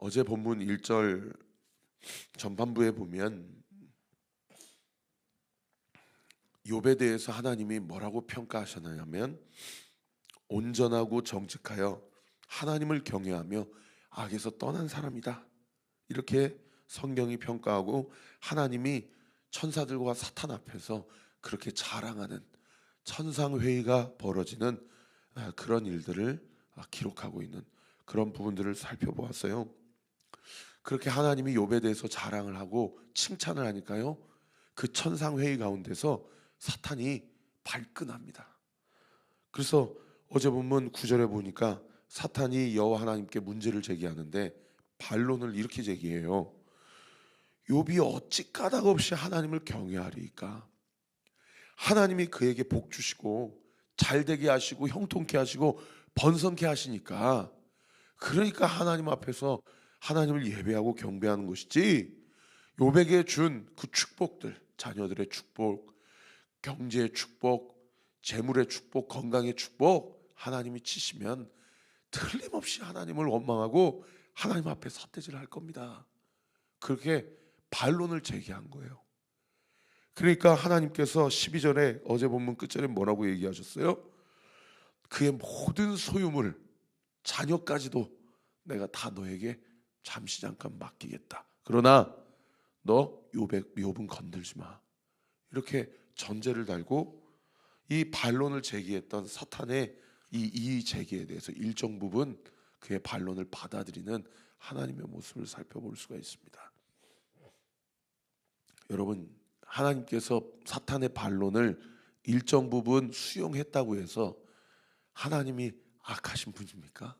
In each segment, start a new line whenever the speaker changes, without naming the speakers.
어제 본문 1절 전반부에 보면 욥에 대해서 하나님이 뭐라고 평가하셨냐면 온전하고 정직하여 하나님을 경외하며 악에서 떠난 사람이다. 이렇게 성경이 평가하고 하나님이 천사들과 사탄 앞에서 그렇게 자랑하는 천상회의가 벌어지는 그런 일들을 기록하고 있는 그런 부분들을 살펴보았어요. 그렇게 하나님이 욥에 대해서 자랑을 하고 칭찬을 하니까요, 그 천상회의 가운데서 사탄이 발끈합니다. 그래서 어제 본문 9절에 보니까 사탄이 여호와 하나님께 문제를 제기하는데 반론을 이렇게 제기해요. 욥이 어찌 까닭 없이 하나님을 경외하리까? 하나님이 그에게 복 주시고 잘되게 하시고 형통케 하시고 번성케 하시니까, 그러니까 하나님 앞에서 하나님을 예배하고 경배하는 것이지, 욥에게 준 그 축복들, 자녀들의 축복, 경제의 축복, 재물의 축복, 건강의 축복 하나님이 치시면 틀림없이 하나님을 원망하고 하나님 앞에 삿대질을 할 겁니다. 그렇게 반론을 제기한 거예요. 그러니까 하나님께서 12절에 어제 본문 끝절에 뭐라고 얘기하셨어요? 그의 모든 소유물, 자녀까지도 내가 다 너에게 잠시 잠깐 맡기겠다. 그러나 너 욥은 건들지 마. 이렇게 전제를 달고 이 반론을 제기했던 사탄의 이 제기에 대해서 일정 부분 그의 반론을 받아들이는 하나님의 모습을 살펴볼 수가 있습니다. 여러분, 하나님께서 사탄의 반론을 일정 부분 수용했다고 해서 하나님이 악하신 분입니까?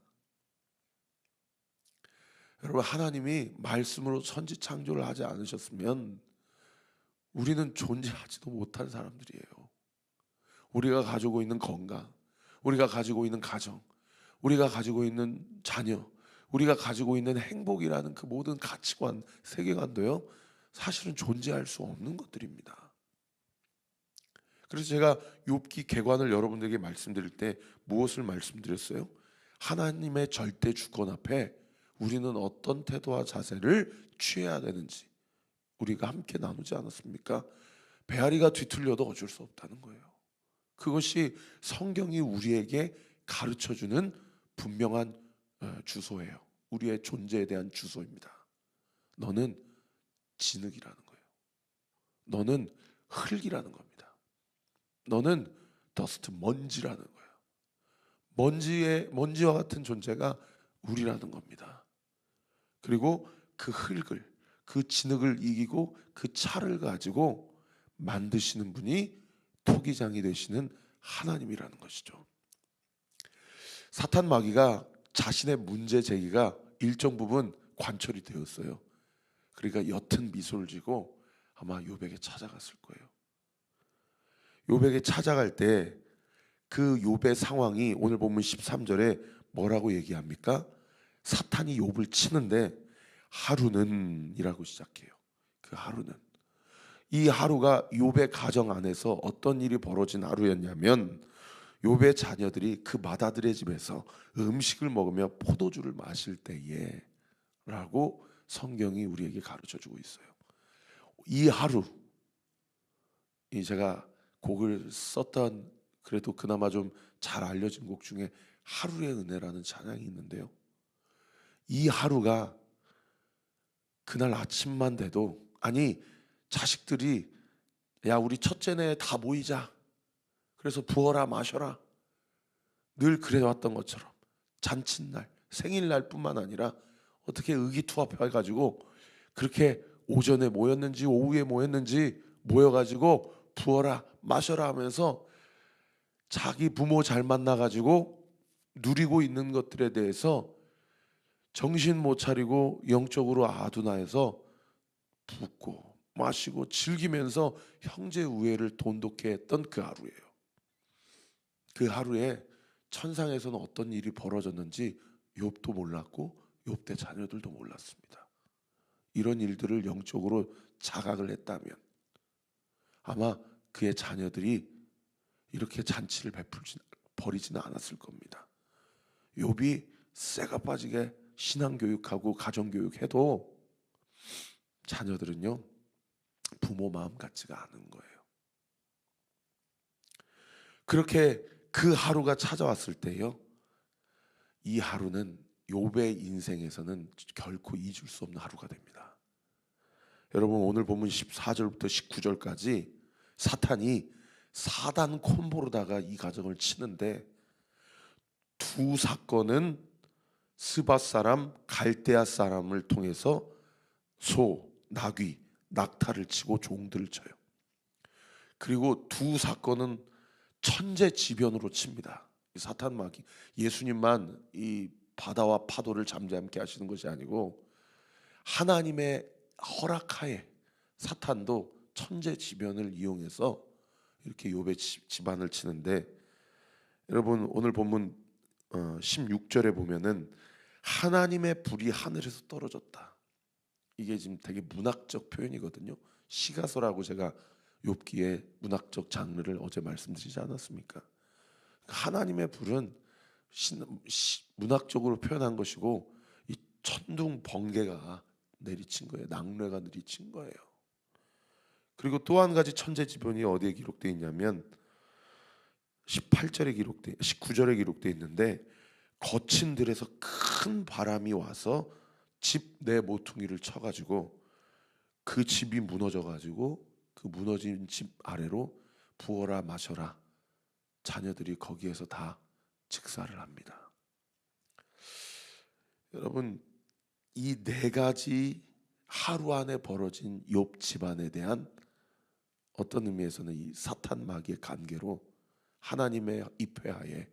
여러분, 하나님이 말씀으로 천지 창조를 하지 않으셨으면 우리는 존재하지도 못한 사람들이에요. 우리가 가지고 있는 건강, 우리가 가지고 있는 가정, 우리가 가지고 있는 자녀, 우리가 가지고 있는 행복이라는 그 모든 가치관, 세계관도요, 사실은 존재할 수 없는 것들입니다. 그래서 제가 욥기 개관을 여러분들에게 말씀드릴 때 무엇을 말씀드렸어요? 하나님의 절대 주권 앞에 우리는 어떤 태도와 자세를 취해야 되는지 우리가 함께 나누지 않았습니까? 배앓이가 뒤틀려도 어쩔 수 없다는 거예요. 그것이 성경이 우리에게 가르쳐주는 분명한 주소예요. 우리의 존재에 대한 주소입니다. 너는 진흙이라는 거예요. 너는 흙이라는 겁니다. 너는 더스트, 먼지라는 거예요. 먼지와 같은 존재가 우리라는 겁니다. 그리고 그 흙을, 그 진흙을 이기고 그 차를 가지고 만드시는 분이 토기장이 되시는 하나님이라는 것이죠. 사탄 마귀가 자신의 문제 제기가 일정 부분 관철이 되었어요. 그러니까 옅은 미소를 지고 아마 욥에게 찾아갔을 거예요. 욥에게 찾아갈 때 그 욥의 상황이 오늘 보면 13절에 뭐라고 얘기합니까? 사탄이 욥을 치는데 하루는 이라고 시작해요. 그 하루는, 이 하루가 욥의 가정 안에서 어떤 일이 벌어진 하루였냐면, 욥의 자녀들이 그 맏아들의 집에서 음식을 먹으며 포도주를 마실 때에 라고 성경이 우리에게 가르쳐주고 있어요. 이 하루, 제가 곡을 썼던, 그래도 그나마 좀 잘 알려진 곡 중에 하루의 은혜라는 찬양이 있는데요, 이 하루가 그날 아침만 돼도, 아니 자식들이 야 우리 첫째네 다 모이자, 그래서 부어라 마셔라, 늘 그래왔던 것처럼 잔칫날, 생일날 뿐만 아니라 어떻게 의기투합해가지고 그렇게 오전에 모였는지 오후에 모였는지 모여가지고 부어라 마셔라 하면서 자기 부모 잘 만나가지고 누리고 있는 것들에 대해서 정신 못 차리고 영적으로 아둔하여서 붓고 마시고 즐기면서 형제 우애를 돈독해 했던 그 하루예요. 그 하루에 천상에서는 어떤 일이 벌어졌는지 욥도 몰랐고 욥의 자녀들도 몰랐습니다. 이런 일들을 영적으로 자각을 했다면 아마 그의 자녀들이 이렇게 잔치를 버리지는 않았을 겁니다. 욥이 쇠가 빠지게 신앙교육하고 가정교육해도 자녀들은요 부모 마음 같지가 않은 거예요. 그렇게 그 하루가 찾아왔을 때요, 이 하루는 욥의 인생에서는 결코 잊을 수 없는 하루가 됩니다. 여러분, 오늘 본문 14절부터 19절까지 사탄이 사단 콤보로다가 이 가정을 치는데, 두 사건은 스밧 사람, 갈대아 사람을 통해서 소, 나귀, 낙타를 치고 종들을 쳐요. 그리고 두 사건은 천재지변으로 칩니다. 이 사탄 마귀, 예수님만 이 바다와 파도를 잠잠케 하시는 것이 아니고 하나님의 허락하에 사탄도 천재지변을 이용해서 이렇게 욥의 집안을 치는데, 여러분 오늘 본문 16절에 보면은 하나님의 불이 하늘에서 떨어졌다. 이게 지금 되게 문학적 표현이거든요. 시가서라고 제가 욥기의 문학적 장르를 어제 말씀드리지 않았습니까? 하나님의 불은 문학적으로 표현한 것이고, 이 천둥 번개가 내리친 거예요. 낙뢰가 내리친 거예요. 그리고 또 한 가지 천재지변이 어디에 기록되어 있냐면 19절에 기록되어 있는데, 거친 들에서 큰 바람이 와서 집 내 모퉁이를 쳐가지고 그 집이 무너져가지고 그 무너진 집 아래로 부어라 마셔라, 자녀들이 거기에서 다 직사를 합니다. 여러분, 이 네 가지 하루 안에 벌어진 욥 집안에 대한 어떤 의미에서는 이 사탄 마귀의 관계로 하나님의 입회하에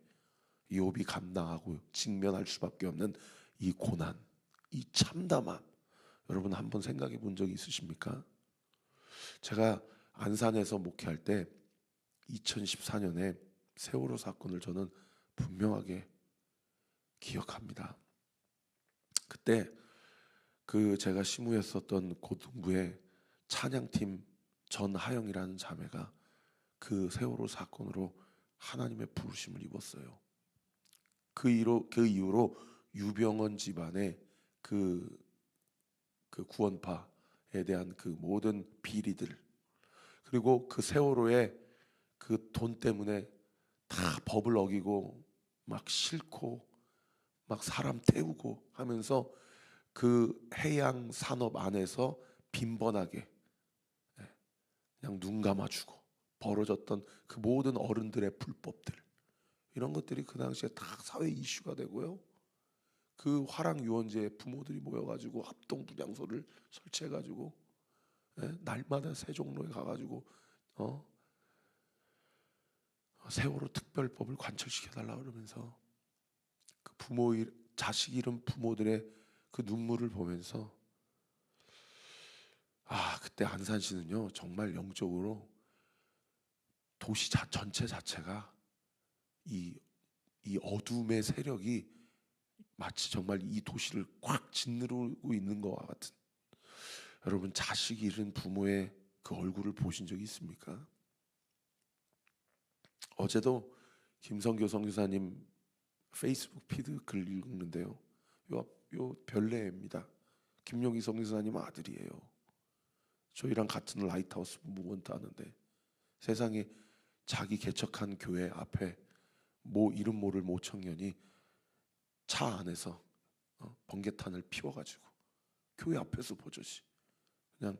욥이 감당하고 직면할 수밖에 없는 이 고난, 이 참담함, 여러분 한번 생각해 본 적이 있으십니까? 제가 안산에서 목회할 때 2014년에 세월호 사건을 저는 분명하게 기억합니다. 그때 그 제가 시무였었던 고등부의 찬양팀 전하영이라는 자매가 그 세월호 사건으로 하나님의 부르심을 입었어요. 그 이후로 유병원 집안의 그 구원파에 대한 그 모든 비리들, 그리고 그 세월호에 그 돈 때문에 다 법을 어기고 막 싣고 막 사람 태우고 하면서 그 해양 산업 안에서 빈번하게 그냥 눈 감아주고 벌어졌던 그 모든 어른들의 불법들, 이런 것들이 그 당시에 다 사회 이슈가 되고요. 그 화랑 유원지에 부모들이 모여가지고 합동 분향소를 설치해가지고 날마다 세종로에 가가지고 세월호 특별법을 관철시켜달라 그러면서 그 자식 잃은 부모들의 그 눈물을 보면서, 그때 안산시는요 정말 영적으로 도시 전체 자체가 이 어둠의 세력이 마치 정말 이 도시를 꽉 짓누르고 있는 것과 같은, 여러분 자식 잃은 부모의 그 얼굴을 보신 적이 있습니까? 어제도 김성교 선교사님 페이스북 피드 글 읽는데요, 요 별내입니다. 김용희 선교사님 아들이에요. 저희랑 같은 라이트하우스 무원트 하는데 세상에 자기 개척한 교회 앞에 이름 모를 청년이 차 안에서 번개탄을 피워가지고 교회 앞에서 보조시 그냥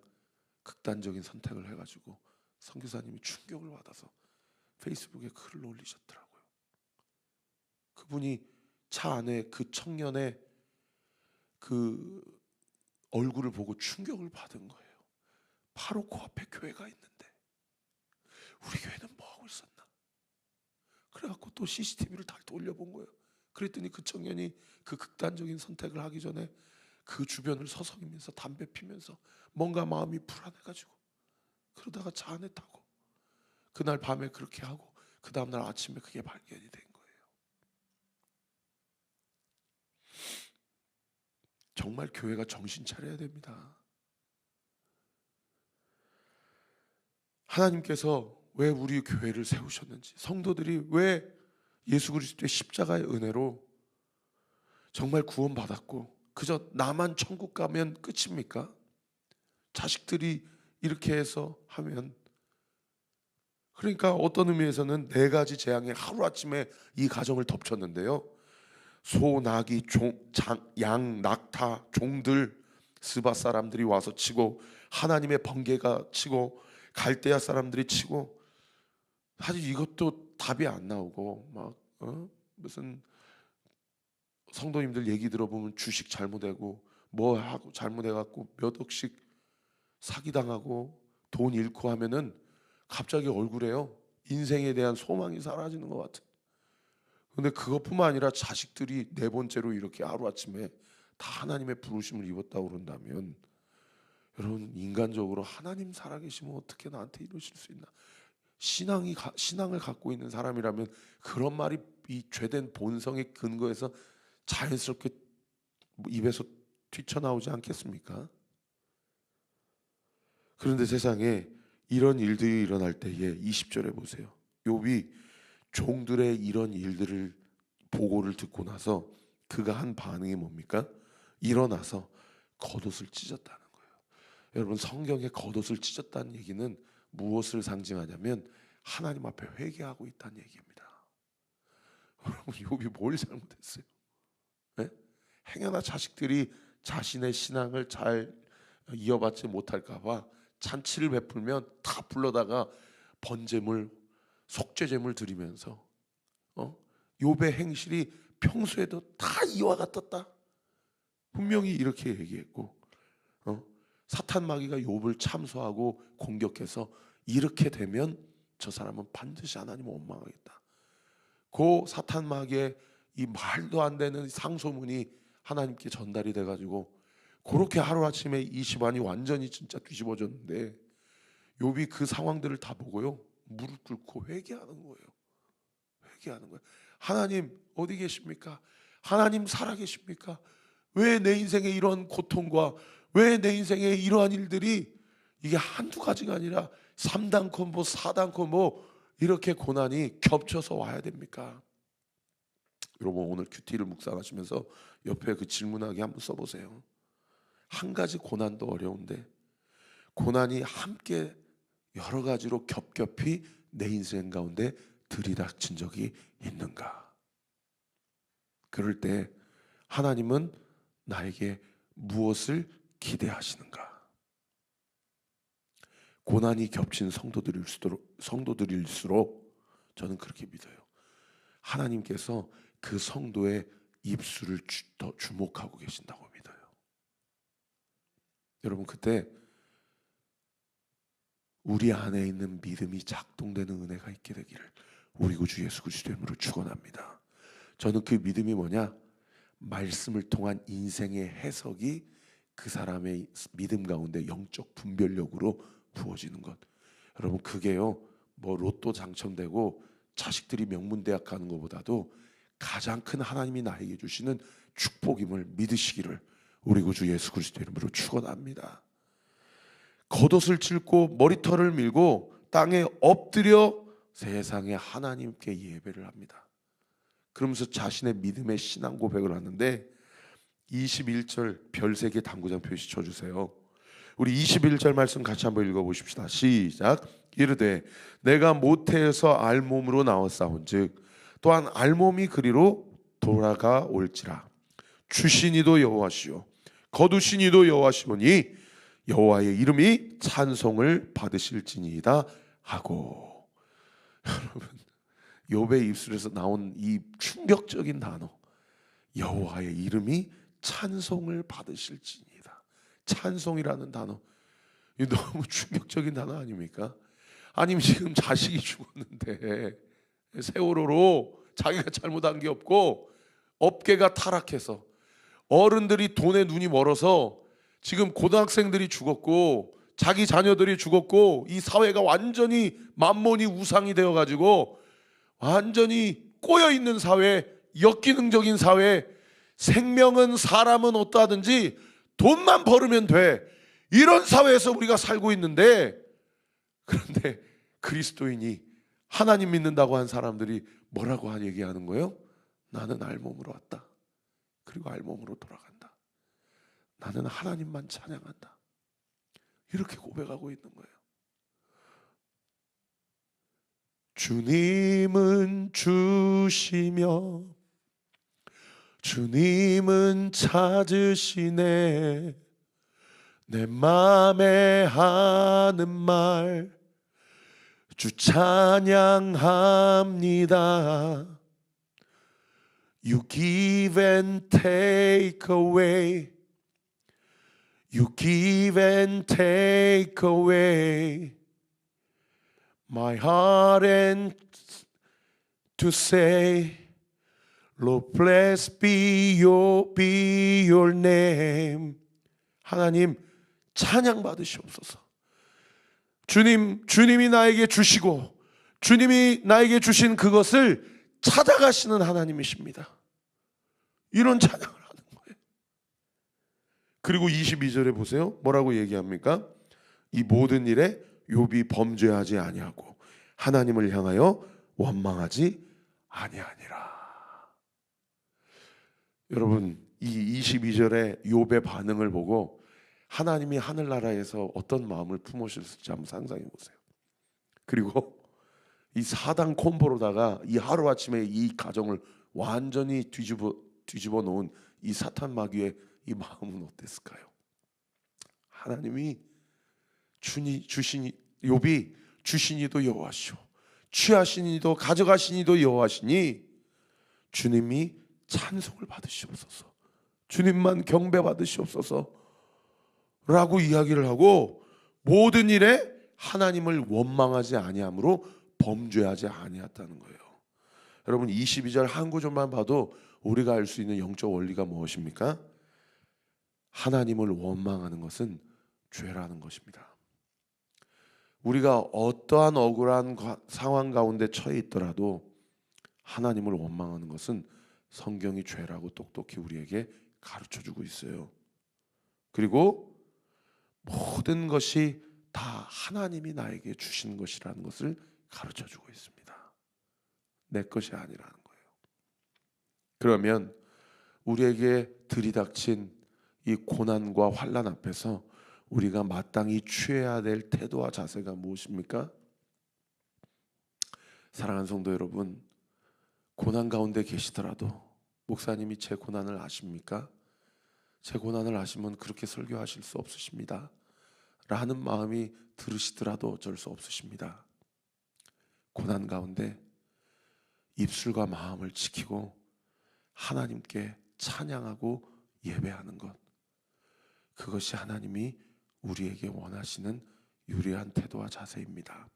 극단적인 선택을 해가지고 선교사님이 충격을 받아서 페이스북에 글을 올리셨더라고요. 그분이 차 안에 그 청년의 그 얼굴을 보고 충격을 받은 거예요. 바로 그 앞에 교회가 있는데 우리 교회는 뭐 하고 있었나? 그래갖고 또 CCTV를 다 돌려본 거예요. 그랬더니 그 청년이 그 극단적인 선택을 하기 전에 그 주변을 서성이면서 담배 피면서 뭔가 마음이 불안해가지고 그러다가 차 안에 타고 그날 밤에 그렇게 하고 그 다음날 아침에 그게 발견이 된 거예요. 정말 교회가 정신 차려야 됩니다. 하나님께서 왜 우리 교회를 세우셨는지, 성도들이 왜 예수 그리스도의 십자가의 은혜로 정말 구원받았고 그저 나만 천국 가면 끝입니까? 자식들이 이렇게 해서 하면, 그러니까 어떤 의미에서는 네 가지 재앙이 하루아침에 이 가정을 덮쳤는데요. 소, 나귀, 양, 낙타, 종들, 스바 사람들이 와서 치고, 하나님의 번개가 치고, 갈대아 사람들이 치고, 사실 이것도 답이 안 나오고, 막 무슨 성도님들 얘기 들어보면 주식 잘못하고 뭐 하고 잘못해갖고 몇 억씩 사기당하고 돈 잃고 하면은 갑자기 얼굴에요, 인생에 대한 소망이 사라지는 것 같은. 근데 그것뿐만 아니라 자식들이 네 번째로 이렇게 하루아침에 다 하나님의 부르심을 입었다고 그런다면, 여러분, 인간적으로 하나님 살아계시면 어떻게 나한테 이러실 수 있나? 신앙을 갖고 있는 사람이라면 그런 말이 이 죄된 본성의 근거에서 자연스럽게 입에서 튀쳐나오지 않겠습니까? 그런데 세상에 이런 일들이 일어날 때에 20절에 보세요. 욥이 종들의 이런 일들을 보고를 듣고 나서 그가 한 반응이 뭡니까? 일어나서 겉옷을 찢었다는 거예요. 여러분, 성경에 겉옷을 찢었다는 얘기는 무엇을 상징하냐면 하나님 앞에 회개하고 있다는 얘기입니다. 여러분, 욥이 뭘 잘못했어요? 네? 행여나 자식들이 자신의 신앙을 잘 이어받지 못할까 봐 잔치를 베풀면 다 불러다가 번제물, 속죄제물 드리면서 욥의 행실이 평소에도 다 이와 같았다, 분명히 이렇게 얘기했고, 사탄 마귀가 욥을 참소하고 공격해서 이렇게 되면 저 사람은 반드시 하나님을 원망하겠다, 그 사탄 마귀의 이 말도 안 되는 상소문이 하나님께 전달이 돼가지고 그렇게 하루아침에 이 집안이 완전히 진짜 뒤집어졌는데, 욥이 그 상황들을 다 보고요, 무릎 꿇고 회개하는 거예요. 회개하는 거예요. 하나님 어디 계십니까? 하나님 살아계십니까? 왜 내 인생에 이런 고통과 왜 내 인생에 이러한 일들이, 이게 한두 가지가 아니라 3단 콤보 4단 콤보 이렇게 고난이 겹쳐서 와야 됩니까? 여러분, 오늘 큐티를 묵상하시면서 옆에 그 질문하기 한번 써보세요. 한 가지 고난도 어려운데 고난이 함께 여러 가지로 겹겹이 내 인생 가운데 들이닥친 적이 있는가? 그럴 때 하나님은 나에게 무엇을 기대하시는가? 고난이 겹친 성도들일수록 저는 그렇게 믿어요. 하나님께서 그 성도의 입술을 더 주목하고 계신다고 믿어요. 여러분, 그때 우리 안에 있는 믿음이 작동되는 은혜가 있게 되기를 우리 구주 예수 그리스도의 이름으로 축원합니다. 저는 그 믿음이 뭐냐? 말씀을 통한 인생의 해석이 그 사람의 믿음 가운데 영적 분별력으로 부어지는 것. 여러분, 그게요, 뭐 로또 당첨되고 자식들이 명문대학 가는 것보다도 가장 큰 하나님이 나에게 주시는 축복임을 믿으시기를 우리 구주 예수 그리스도의 이름으로 축원합니다. 겉옷을 찢고 머리털을 밀고 땅에 엎드려 세상에 하나님께 예배를 합니다. 그러면서 자신의 믿음의 신앙 고백을 하는데, 21절 별 3개 당구장 표시 쳐주세요. 우리 21절 말씀 같이 한번 읽어보십시다. 시작. 이르되 내가 모태에서 알몸으로 나왔사온즉 또한 알몸이 그리로 돌아가 올지라. 주신 이도 여호와시요 거두신 이도 여호와시오니 여호와의 이름이 찬송을 받으실지니이다 하고. 여러분, 욥의 입술에서 나온 이 충격적인 단어, 여호와의 이름이 찬송을 받으실지니이다. 찬송이라는 단어, 이 너무 충격적인 단어 아닙니까? 아니면 지금 자식이 죽었는데 세월호로 자기가 잘못한 게 없고 업계가 타락해서 어른들이 돈에 눈이 멀어서 지금 고등학생들이 죽었고 자기 자녀들이 죽었고 이 사회가 완전히 만몬이 우상이 되어가지고 완전히 꼬여있는 사회, 역기능적인 사회, 생명은 사람은 어떠하든지 돈만 벌으면 돼, 이런 사회에서 우리가 살고 있는데, 그런데 그리스도인이 하나님 믿는다고 한 사람들이 뭐라고 얘기하는 거예요? 나는 알몸으로 왔다, 그리고 알몸으로 돌아간다. 나는 하나님만 찬양한다. 이렇게 고백하고 있는 거예요. 주님은 주시며 주님은 찾으시네. 내 맘에 하는 말 주 찬양합니다. You give and take away. You give and take away my heart and to say, Lord, blessed be your name. 하나님 찬양 받으시옵소서. 주님이 나에게 주시고 주님이 나에게 주신 그것을 찾아가시는 하나님이십니다. 이런 찬양을 하는 거예요. 그리고 22절에 보세요. 뭐라고 얘기합니까? 이 모든 일에 욥이 범죄하지 아니하고 하나님을 향하여 원망하지 아니하니라. 여러분, 이 22절에 욥의 반응을 보고 하나님이 하늘나라에서 어떤 마음을 품으셨을지 한번 상상해 보세요. 그리고 이 사단 콤보로다가 이 하루아침에 이 가정을 완전히 뒤집어 놓은 이 사탄 마귀의 이 마음은 어땠을까요? 하나님이 주신 욥이 주시니도 여호와시오 취하시니도 가져가시니도 여호와시니 주님이 찬송을 받으시옵소서. 주님만 경배 받으시옵소서 라고 이야기를 하고 모든 일에 하나님을 원망하지 아니함으로 범죄하지 아니했다는 거예요. 여러분 22절 한 구절만 봐도 우리가 알 수 있는 영적 원리가 무엇입니까? 하나님을 원망하는 것은 죄라는 것입니다. 우리가 어떠한 억울한 상황 가운데 처해 있더라도 하나님을 원망하는 것은 성경이 죄라고 똑똑히 우리에게 가르쳐주고 있어요. 그리고 모든 것이 다 하나님이 나에게 주신 것이라는 것을 가르쳐주고 있습니다. 내 것이 아니라는 거예요. 그러면 우리에게 들이닥친 이 고난과 환난 앞에서 우리가 마땅히 취해야 될 태도와 자세가 무엇입니까? 사랑하는 성도 여러분, 고난 가운데 계시더라도 목사님이 제 고난을 아십니까? 제 고난을 아시면 그렇게 설교하실 수 없으십니다 라는 마음이 들으시더라도 어쩔 수 없으십니다. 고난 가운데 입술과 마음을 지키고 하나님께 찬양하고 예배하는 것, 그것이 하나님이 우리에게 원하시는 유리한 태도와 자세입니다.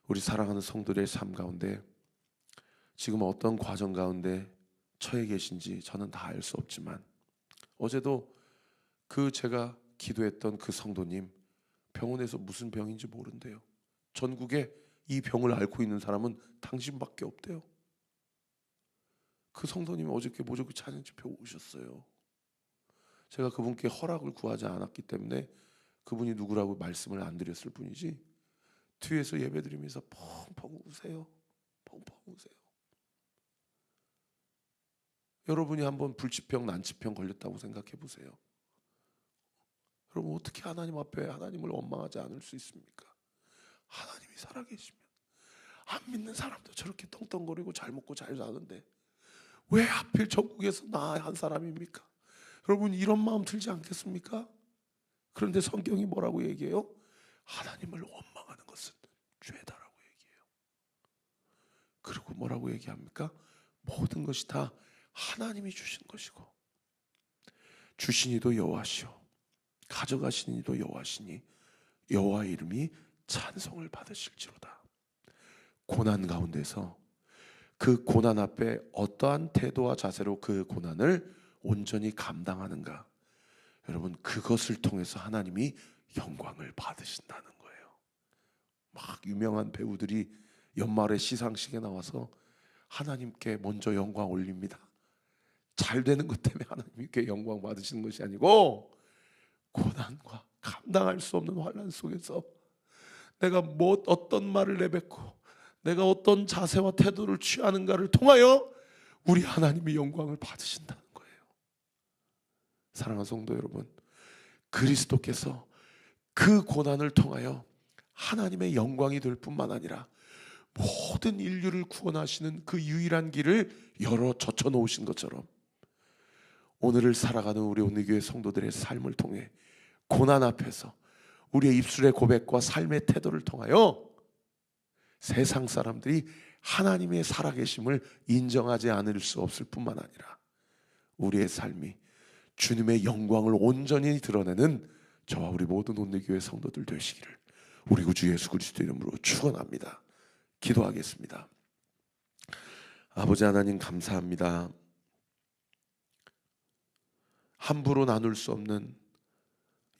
우리 사랑하는 성도들의 삶 가운데 지금 어떤 과정 가운데 처해 계신지 저는 다 알 수 없지만 어제도 제가 기도했던 그 성도님 병원에서 무슨 병인지 모른대요. 전국에 이 병을 앓고 있는 사람은 당신밖에 없대요. 그 성도님이 어저께 모조리 찬양 집회 오셨어요. 제가 그분께 허락을 구하지 않았기 때문에 그분이 누구라고 말씀을 안 드렸을 뿐이지 뒤에서 예배드리면서 펑펑 우세요. 펑펑 우세요. 여러분이 한번 불치병, 난치병 걸렸다고 생각해 보세요. 여러분 어떻게 하나님 앞에 하나님을 원망하지 않을 수 있습니까? 하나님이 살아계시면 안 믿는 사람도 저렇게 떵떵거리고 잘 먹고 잘 사는데 왜 하필 전국에서 나 한 사람입니까? 여러분 이런 마음 들지 않겠습니까? 그런데 성경이 뭐라고 얘기해요? 하나님을 원망하는 것은 죄다라고 얘기해요. 그리고 뭐라고 얘기합니까? 모든 것이 다 하나님이 주신 것이고 주시니도 여호와시오 가져가시니도 여호와시니 여호와의 이름이 찬송을 받으실지로다. 고난 가운데서 그 고난 앞에 어떠한 태도와 자세로 그 고난을 온전히 감당하는가, 여러분 그것을 통해서 하나님이 영광을 받으신다는 거예요. 막 유명한 배우들이 연말에 시상식에 나와서 하나님께 먼저 영광 올립니다. 잘 되는 것 때문에 하나님께 영광 받으시는 것이 아니고 고난과 감당할 수 없는 환난 속에서 내가 어떤 말을 내뱉고 내가 어떤 자세와 태도를 취하는가를 통하여 우리 하나님이 영광을 받으신다는 거예요. 사랑하는 성도 여러분, 그리스도께서 그 고난을 통하여 하나님의 영광이 될 뿐만 아니라 모든 인류를 구원하시는 그 유일한 길을 열어 젖혀 놓으신 것처럼 오늘을 살아가는 우리 온리교회 성도들의 삶을 통해 고난 앞에서 우리의 입술의 고백과 삶의 태도를 통하여 세상 사람들이 하나님의 살아계심을 인정하지 않을 수 없을 뿐만 아니라 우리의 삶이 주님의 영광을 온전히 드러내는 저와 우리 모든 온리교회 성도들 되시기를 우리 구주 예수 그리스도 이름으로 축원합니다. 기도하겠습니다. 아버지 하나님, 감사합니다. 함부로 나눌 수 없는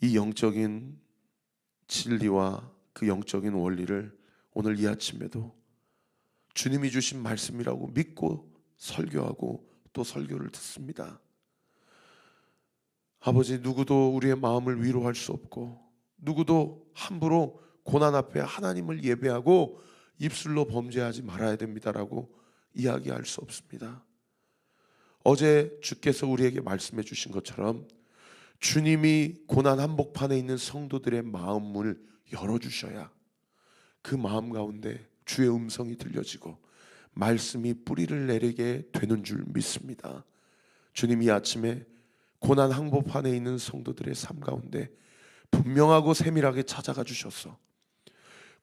이 영적인 진리와 그 영적인 원리를 오늘 이 아침에도 주님이 주신 말씀이라고 믿고 설교하고 또 설교를 듣습니다. 아버지, 누구도 우리의 마음을 위로할 수 없고 누구도 함부로 고난 앞에 하나님을 예배하고 입술로 범죄하지 말아야 됩니다라고 이야기할 수 없습니다. 어제 주께서 우리에게 말씀해 주신 것처럼 주님이 고난 한복판에 있는 성도들의 마음을 열어주셔야 그 마음 가운데 주의 음성이 들려지고 말씀이 뿌리를 내리게 되는 줄 믿습니다. 주님, 이 아침에 고난 한복판에 있는 성도들의 삶 가운데 분명하고 세밀하게 찾아가 주셔서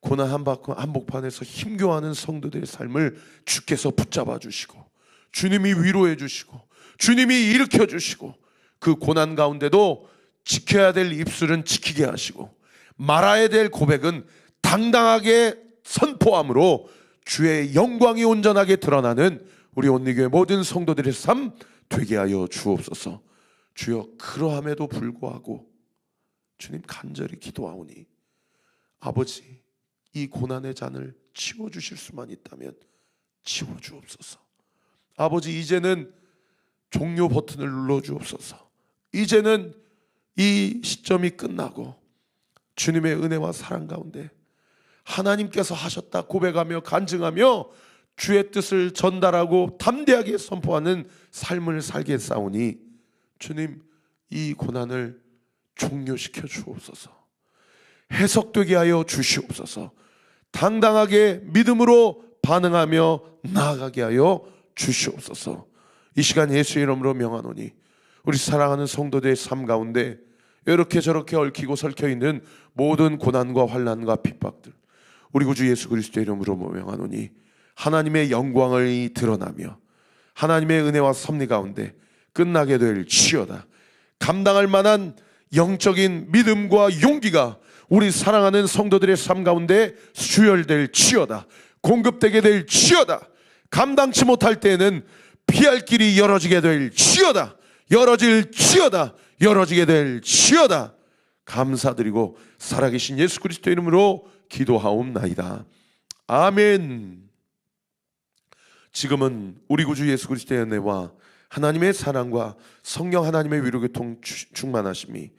고난 한복판에서 힘겨워하는 성도들의 삶을 주께서 붙잡아 주시고 주님이 위로해 주시고 주님이 일으켜 주시고 그 고난 가운데도 지켜야 될 입술은 지키게 하시고 말아야 될 고백은 당당하게 선포함으로 주의 영광이 온전하게 드러나는 우리 온리교회 모든 성도들의 삶 되게 하여 주옵소서. 주여, 그러함에도 불구하고 주님 간절히 기도하오니 아버지, 이 고난의 잔을 치워주실 수만 있다면 치워주옵소서. 아버지, 이제는 종료 버튼을 눌러주옵소서. 이제는 이 시점이 끝나고 주님의 은혜와 사랑 가운데 하나님께서 하셨다 고백하며 간증하며 주의 뜻을 전달하고 담대하게 선포하는 삶을 살게 했사오니 주님, 이 고난을 종료시켜 주옵소서. 해석되게 하여 주시옵소서. 당당하게 믿음으로 반응하며 나아가게 하여 주시옵소서. 이 시간 예수의 이름으로 명하노니 우리 사랑하는 성도들의 삶 가운데 이렇게 저렇게 얽히고 설켜 있는 모든 고난과 환난과 핍박들 우리 구주 예수 그리스도의 이름으로 명하노니 하나님의 영광을 드러나며 하나님의 은혜와 섭리 가운데 끝나게 될지어다. 감당할 만한 영적인 믿음과 용기가 우리 사랑하는 성도들의 삶 가운데 수혈될지어다. 공급되게 될지어다. 감당치 못할 때에는 피할 길이 열어지게 될지어다. 열어질지어다. 열어지게 될지어다. 감사드리고 살아계신 예수 그리스도 이름으로 기도하옵나이다. 아멘. 지금은 우리 구주 예수 그리스도의 은혜와 하나님의 사랑과 성령 하나님의 위로교통 충만하심이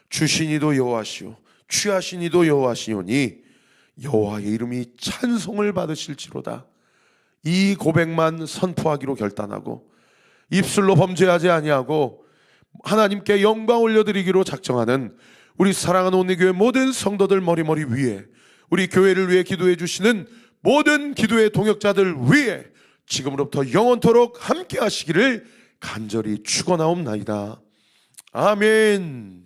주시니도 여호와시오 취하시니도 여호와시오니 여호와의 이름이 찬송을 받으실지로다. 이 고백만 선포하기로 결단하고 입술로 범죄하지 아니하고 하나님께 영광 올려드리기로 작정하는 우리 사랑하는 온리교회 모든 성도들 머리머리 위에 우리 교회를 위해 기도해 주시는 모든 기도의 동역자들 위에 지금으로부터 영원토록 함께 하시기를 간절히 축원하옵나이다. 아멘.